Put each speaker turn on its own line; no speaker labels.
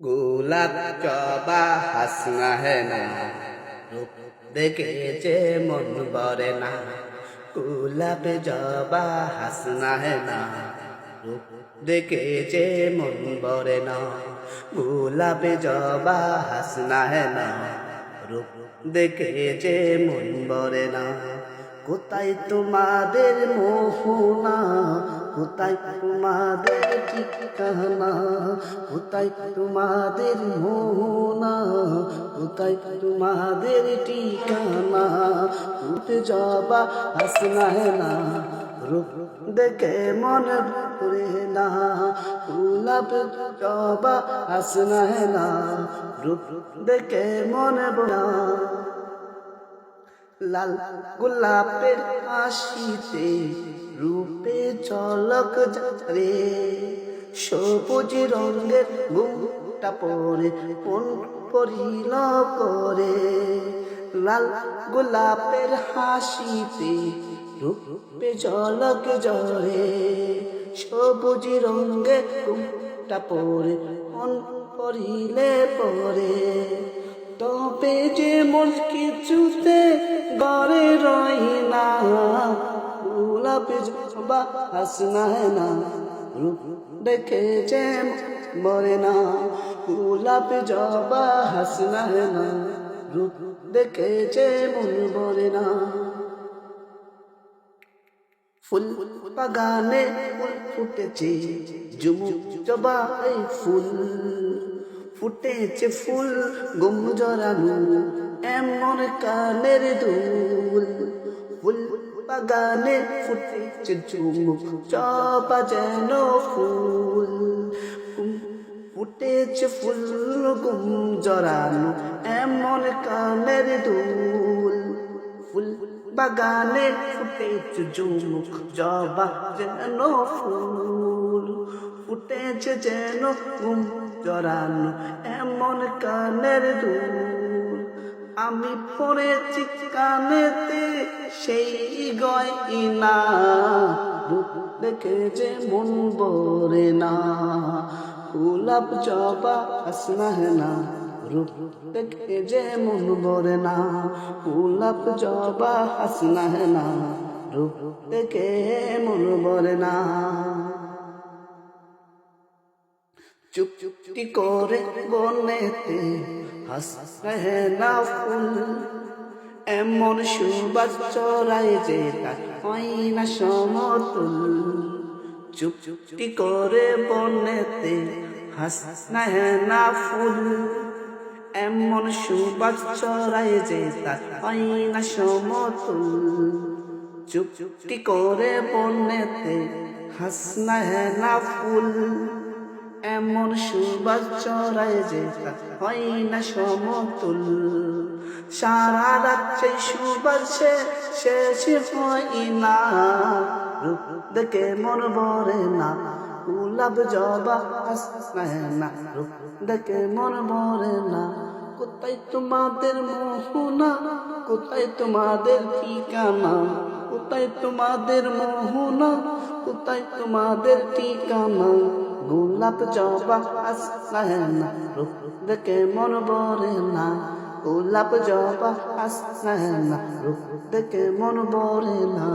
গোলাপ জবা হাসনা হে না, রূপ দেখে যে মন ভরে না। গোলাপ জবা হাসনা হে না, রূপ দেখে যে মন ভরে না। গোলাপ জবা হাসনা হে না, রূপ দেখে যে মন ভরে না। কোথায় তোমাদের মোহনা, কোথায় তোমাদের ঠিকানা, কোথায় তোমাদের মোহনা, কোথায় তোমাদের ঠিকানা। উঠে যাবা হাসনা হে না, রূপ দেখে মনে ভরে না। গোলাপ জবা হাসনা হে না, রূপ দেখে মনে ভরে না। লাল গোলাপের হাসিতে রূপে ঝলক রে, সবুজ রঙের ঘুমটা পরে মন পরিল করে। লাল গোলাপের হাসিতে রূপে ঝলক ঝরে, সবুজ রঙের ঘুমটা পরে মন পরিলে পরে। তবে যে মন কিছুতে গড়ে রই না, গোলাপ জবা হাসনা হে না, রূপ দেখে যে মরে না। গোলাপ জবা হাসনা হে না, রূপ দেখে যে মন ভরে না। ফুল বাগানে ফুল ফুটেছে, ঝুমুক জবা এই ফুল ফুটেছে ফুল গুম জড়ানো এমন কানের দুল। ফুল বাগানে ফুটেছে ঝুমুক জবা যেন ফুল, ফুটেছে ফুল গুম জড়ানো এমন কানের দুল। ফুল বাগানে ফুটেছে ঝুমুক জবা যেন ফুল, ফুটেছে যেন গুম জড়ানো এমন কানের দুল। আমি পড়েছি কানেতে সেই গয়না, রূপ দেখে যে মন ভরে না। গোলাপ জবা হাসনা হে না, রূপ দেখে যে মন ভরে না। গোলাপ জবা হাসনা হে না, রূপ দেখে মন ভরে না। চুপ চুপটি করে বনেতে হাসনা হে না ফুল, এমন সুবাস চড়ায় যে তার হয় না সমতুল। চুপ চুপটি করে বনেতে হাসনা হে না ফুল, এমন সুবাস চড়ায় যে তার হয় না সমতুল। চুপ চুপটি করে বনেতে হাসনা হে না ফুল, এমন সুবাস চড়ায় যে তার হয় না সমতুল। সারা রাত সেই সুবাসে শেষ হয় না, রূপ দেখে মন ভরে না। গোলাপ জবা হাসনা হে না, রূপ দেখে মন ভরে না। কোথায় তোমাদের মোহনা, কোথায় তোমাদের ঠিকানা, কোথায় তোমাদের মোহনা, কোথায় তোমাদের ঠিকানা। গোলাপ জবা হাসনা হে না, রূপ দেখে মন ভরে না। গোলাপ জবা হাসনা হে না, রূপ দেখে মন ভরে না।